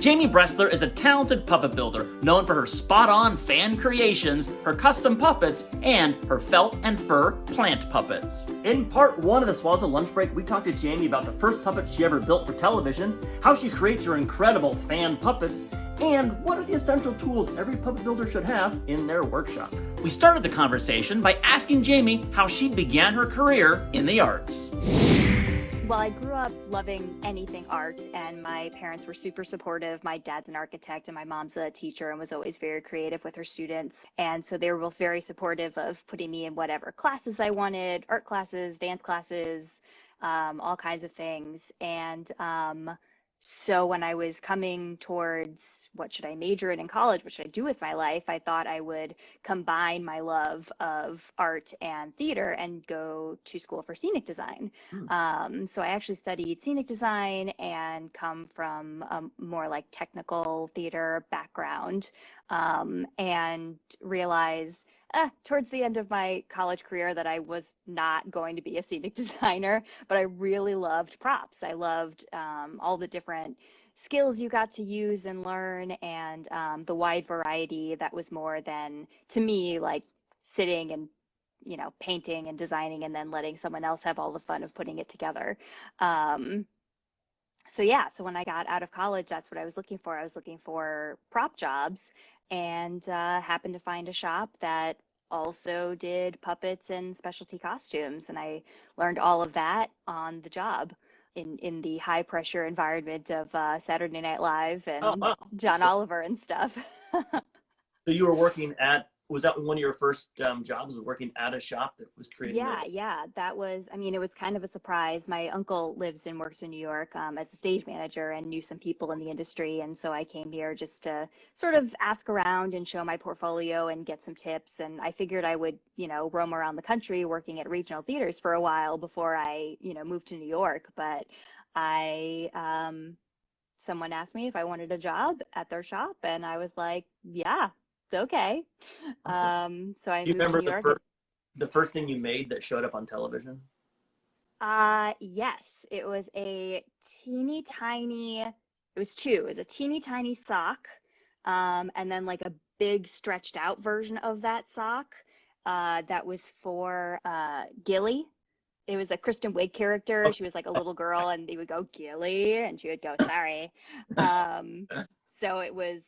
Jamie Bressler is a talented puppet builder, known for her spot-on fan creations, her custom puppets, and her felt and fur plant puppets. In part 1 of the Swazzle Lunch Break, we talked to Jamie about the first puppet she ever built for television, how she creates her incredible fan puppets, and what are the essential tools every puppet builder should have in their workshop. We started the conversation by asking Jamie how she began her career in the arts. Well, I grew up loving anything art, and my parents were super supportive. My dad's an architect and my mom's a teacher and was always very creative with her students. And so they were both very supportive of putting me in whatever classes I wanted, art classes, dance classes, all kinds of things. And so when I was coming towards what should I major in college, what should I do with my life, I thought I would combine my love of art and theater and go to school for scenic design. So I actually studied scenic design and come from a more like technical theater background, and realized towards the end of my college career that I was not going to be a scenic designer, but I really loved props. I loved all the different skills you got to use and learn, and the wide variety that was more than, to me, like sitting and painting and designing and then letting someone else have all the fun of putting it together. So when I got out of college, that's what I was looking for. I was looking for prop jobs, and happened to find a shop that also did puppets and specialty costumes. And I learned all of that on the job in the high pressure environment of Saturday Night Live and John Oliver and stuff. So you were working at, was that one of your first jobs, was working at a shop that was creating those? Yeah, that was, it was kind of a surprise. My uncle lives and works in New York as a stage manager and knew some people in the industry. And so I came here just to sort of ask around and show my portfolio and get some tips. And I figured I would, roam around the country working at regional theaters for a while before I, moved to New York. But someone asked me if I wanted a job at their shop, and I was like, yeah. It's okay. Awesome. So I Do you moved to remember New York. the first thing you made that showed up on television? Yes, it was a teeny tiny, it was two. It was a teeny tiny sock, and then like a big stretched out version of that sock, that was for Gilly. It was a Kristen Wiig character. She was like a little girl, and they would go Gilly, and she would go sorry. So it was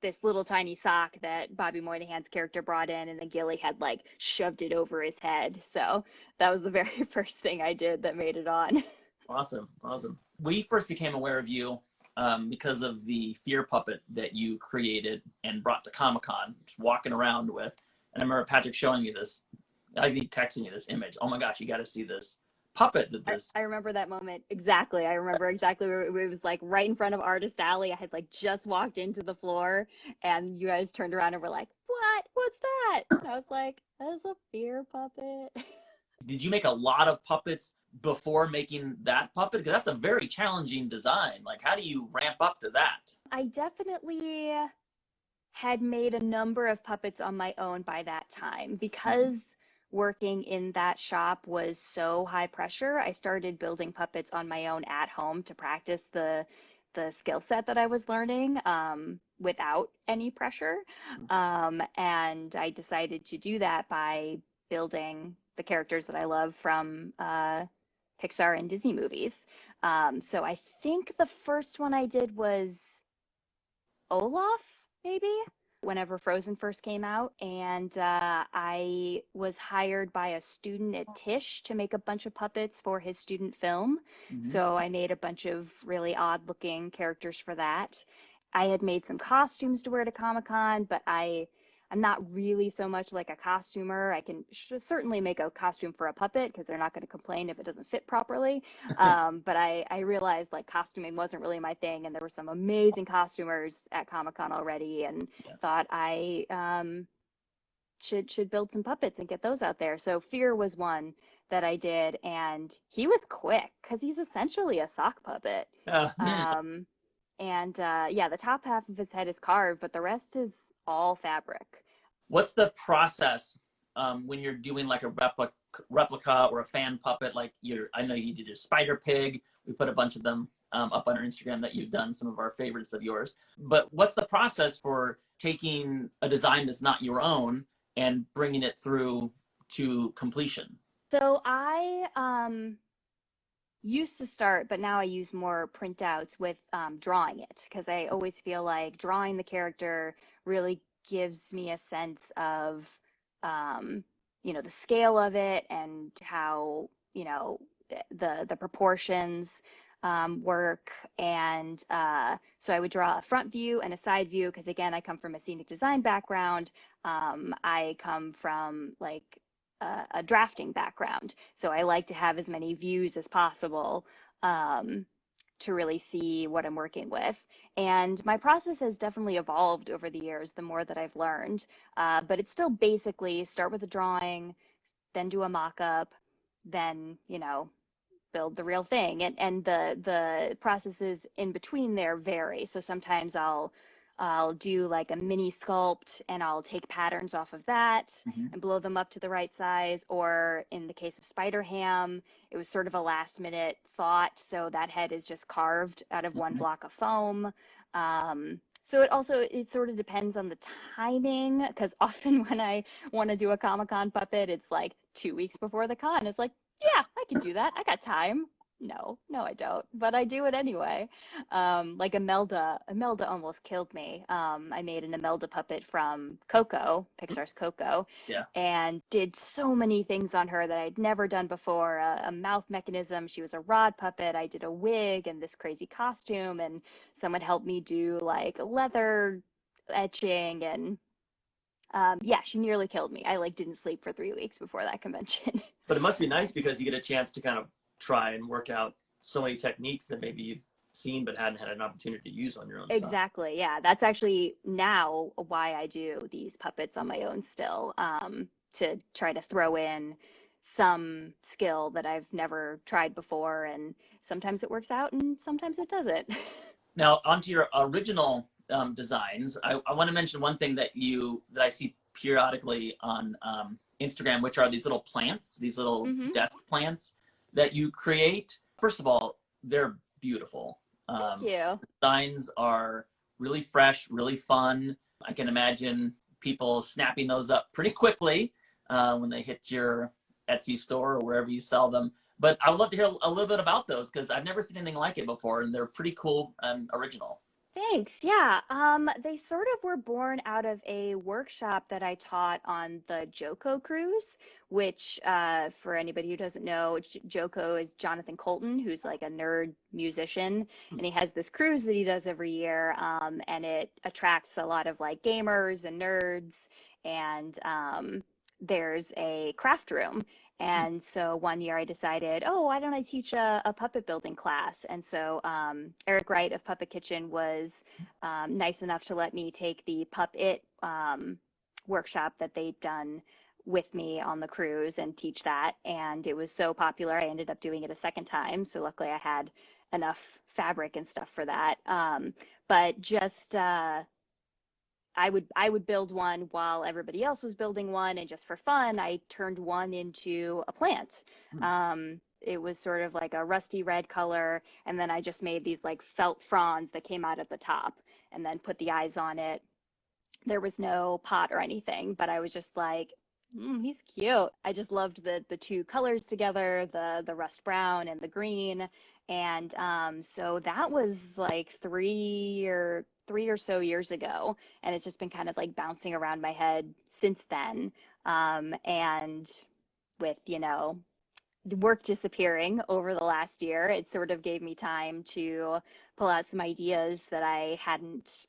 this little tiny sock that Bobby Moynihan's character brought in, and then Gilly had like shoved it over his head. So that was the very first thing I did that made it on. Awesome. We first became aware of you because of the fear puppet that you created and brought to Comic-Con, just walking around with. And I remember Patrick showing me this, I think texting you this image. Oh my gosh, you got to see this puppet that this. I remember that moment exactly. I remember exactly where it was, like right in front of Artist Alley. I had like just walked into the floor, and you guys turned around and were like, "What? What's that?" And I was like, "That's a fear puppet." Did you make a lot of puppets before making that puppet? Because that's a very challenging design. Like, how do you ramp up to that? I definitely had made a number of puppets on my own by that time because working in that shop was so high pressure. I started building puppets on my own at home to practice the skill set that I was learning without any pressure. And I decided to do that by building the characters that I love from Pixar and Disney movies. So I think the first one I did was Olaf, maybe, whenever Frozen first came out. And I was hired by a student at Tisch to make a bunch of puppets for his student film. So I made a bunch of really odd looking characters for that. I had made some costumes to wear to Comic-Con, but I'm not really so much like a costumer. I can certainly make a costume for a puppet because they're not going to complain if it doesn't fit properly. But I realized like costuming wasn't really my thing, and there were some amazing costumers at Comic-Con already, and thought I should build some puppets and get those out there. So Fear was one that I did, and he was quick because he's essentially a sock puppet. The top half of his head is carved, but the rest is all fabric. What's the process when you're doing like a replica or a fan puppet, like I know you did a spider pig. We put a bunch of them up on our Instagram that you've done, some of our favorites of yours. But what's the process for taking a design that's not your own and bringing it through to completion? So I used to start, but now I use more printouts with drawing it because I always feel like drawing the character really gives me a sense of, the scale of it and how, the proportions work. And so I would draw a front view and a side view because, again, I come from a scenic design background. I come from like a drafting background. So I like to have as many views as possible to really see what I'm working with. And my process has definitely evolved over the years, the more that I've learned. But it's still basically start with a drawing, then do a mock-up, then, build the real thing. And the processes in between there vary. So sometimes I'll do like a mini sculpt and I'll take patterns off of that and blow them up to the right size. Or in the case of Spider Ham, it was sort of a last minute thought. So that head is just carved out of one block of foam. So it sort of depends on the timing, because often when I want to do a Comic-Con puppet, it's like 2 weeks before the con. It's like, yeah, I can do that. I got time. No, I don't, but I do it anyway. Like Imelda almost killed me. I made an Imelda puppet from Coco, Pixar's Coco, Yeah. and did so many things on her that I'd never done before. A mouth mechanism. She was a rod puppet. I did a wig and this crazy costume, and someone helped me do like leather etching, and yeah, she nearly killed me. I like didn't sleep for 3 weeks before that convention. But it must be nice because you get a chance to kind of try and work out so many techniques that maybe you've seen but hadn't had an opportunity to use on your own stuff. Exactly. Yeah. That's actually now why I do these puppets on my own still, to try to throw in some skill that I've never tried before. And sometimes it works out and sometimes it doesn't. Now, onto your original designs, I want to mention one thing that I see periodically on Instagram, which are these little plants, these little desk plants that you create. First of all, they're beautiful. Thank you. Designs are really fresh, really fun. I can imagine people snapping those up pretty quickly when they hit your Etsy store or wherever you sell them. But I would love to hear a little bit about those because I've never seen anything like it before, and they're pretty cool and original. Thanks. Yeah. They sort of were born out of a workshop that I taught on the Joko cruise, which, for anybody who doesn't know, Joko is Jonathan Colton, who's like a nerd musician, and he has this cruise that he does every year, and it attracts a lot of like gamers and nerds, and there's a craft room. And so one year I decided, oh, why don't I teach a puppet building class? And so Herrick Wright of Puppet Kitchen was nice enough to let me take the Puppet workshop that they'd done with me on the cruise and teach that. And it was so popular, I ended up doing it a second time. So luckily I had enough fabric and stuff for that. But just I would build one while everybody else was building one, and just for fun, I turned one into a plant. It was sort of like a rusty red color, and then I just made these like felt fronds that came out at the top, and then put the eyes on it. There was no pot or anything, but I was just like, he's cute. I just loved the two colors together, the rust brown and the green. And so that was like three or so years ago, and it's just been kind of like bouncing around my head since then. And with, work disappearing over the last year, it sort of gave me time to pull out some ideas that I hadn't,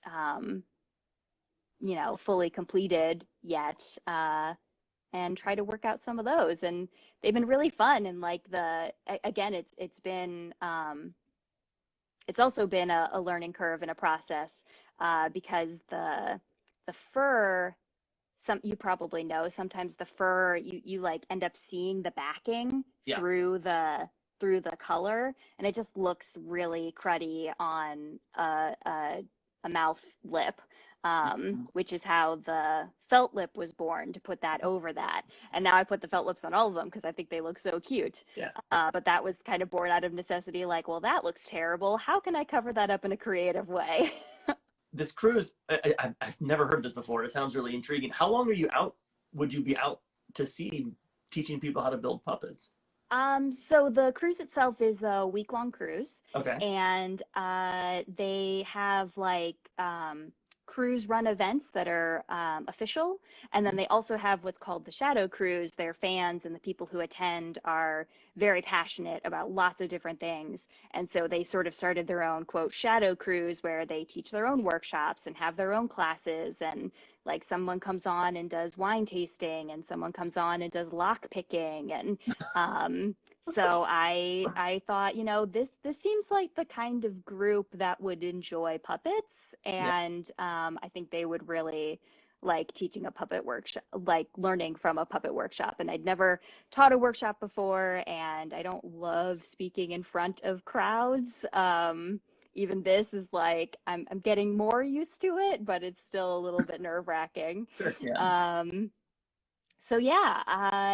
fully completed yet, and try to work out some of those. And they've been really fun. And like again, it's been, it's also been a learning curve and a process, because the fur, you probably know, sometimes the fur, you like end up seeing the backing through the color, and it just looks really cruddy on a mouth lip. which is how the felt lip was born, to put that over that. And now I put the felt lips on all of them because I think they look so cute. Yeah. But that was kind of born out of necessity, like, well, that looks terrible. How can I cover that up in a creative way? This cruise, I've never heard this before. It sounds really intriguing. How long are you out? Would you be out to sea teaching people how to build puppets? So the cruise itself is a week-long cruise. Okay. And they have like cruise run events that are official. And then they also have what's called the Shadow Cruise. Their fans and the people who attend are very passionate about lots of different things. And so they sort of started their own, quote, Shadow Cruise, where they teach their own workshops and have their own classes. And like someone comes on and does wine tasting, and someone comes on and does lock picking. And so I thought, this seems like the kind of group that would enjoy puppets. And I think they would really like teaching a puppet workshop, like learning from a puppet workshop. And I'd never taught a workshop before, and I don't love speaking in front of crowds. Even this is like, I'm getting more used to it, but it's still a little bit nerve-wracking. Sure, yeah.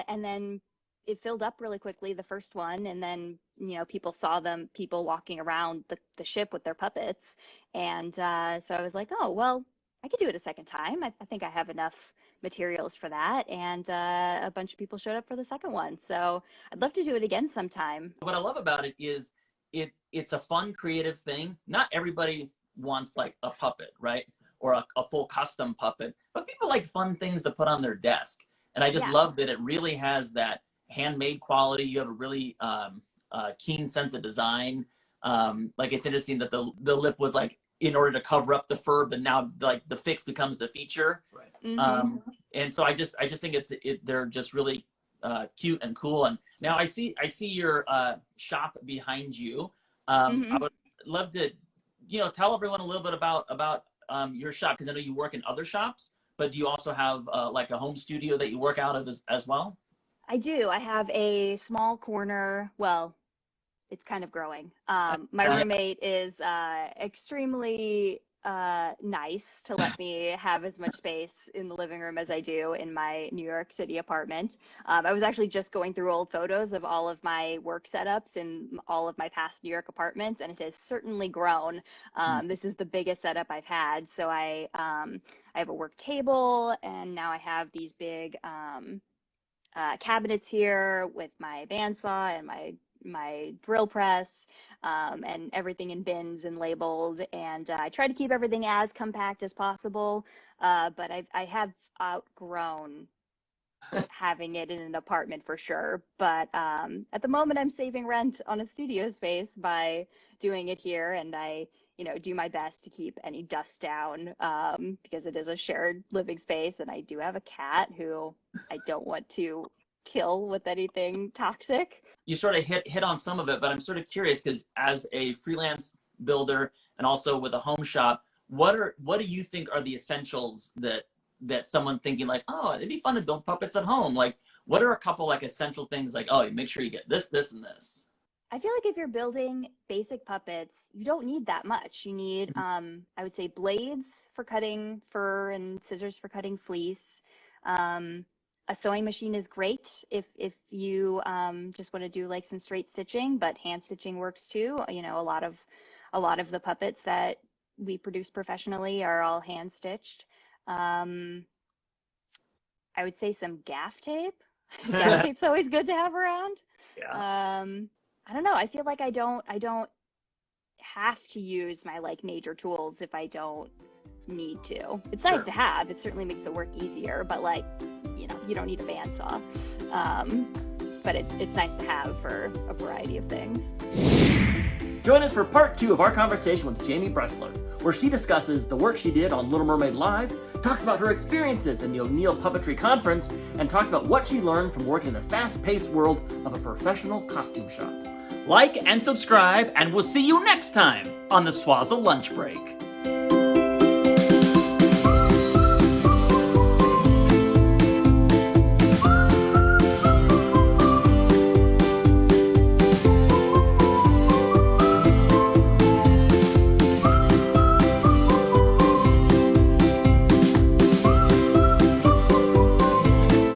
And then it filled up really quickly, the first one, and then people saw people walking around the ship with their puppets, and so I was like, oh well, I could do it a second time. I think I have enough materials for that, and a bunch of people showed up for the second one, so I'd love to do it again sometime. What I love about it is it's a fun, creative thing. Not everybody wants like a puppet, right? Or a full custom puppet, but people like fun things to put on their desk. And I just love that it really has that handmade quality. You have a really keen sense of design. Like it's interesting that the lip was like in order to cover up the fur, but now like the fix becomes the feature. Right. Mm-hmm. And so I just think they're just really cute and cool. And now I see your shop behind you. I would love to, tell everyone a little bit about your shop, because I know you work in other shops, but do you also have like a home studio that you work out of as well? I do. I have a small corner. Well, it's kind of growing. My roommate is extremely nice to let me have as much space in the living room as I do in my New York City apartment. I was actually just going through old photos of all of my work setups in all of my past New York apartments, and it has certainly grown. This is the biggest setup I've had. So I have a work table, and now I have these big cabinets here with my bandsaw and my drill press, and everything in bins and labeled. And I try to keep everything as compact as possible, but I have outgrown having it in an apartment for sure. But at the moment, I'm saving rent on a studio space by doing it here, and I do my best to keep any dust down, because it is a shared living space, and I do have a cat who I don't want to kill with anything toxic. You sort of hit on some of it, but I'm sort of curious because as a freelance builder and also with a home shop, what do you think are the essentials that someone thinking like, oh, it'd be fun to build puppets at home? Like, what are a couple like essential things like, oh, make sure you get this, this, and this? I feel like if you're building basic puppets, you don't need that much. You need, I would say, blades for cutting fur and scissors for cutting fleece. A sewing machine is great if you just want to do like some straight stitching, but hand stitching works too. A lot of the puppets that we produce professionally are all hand stitched. I would say some gaff tape. Gaff tape's always good to have around. Yeah. I don't know. I feel like I don't have to use my like major tools if I don't need to. It's nice to have. It certainly makes the work easier, but like, you don't need a bandsaw. But it's nice to have for a variety of things. Join us for part 2 of our conversation with Jamie Bressler, where she discusses the work she did on Little Mermaid Live, talks about her experiences in the O'Neill Puppetry Conference, and talks about what she learned from working in the fast-paced world of a professional costume shop. Like and subscribe, and we'll see you next time on the Swazzle Lunch Break.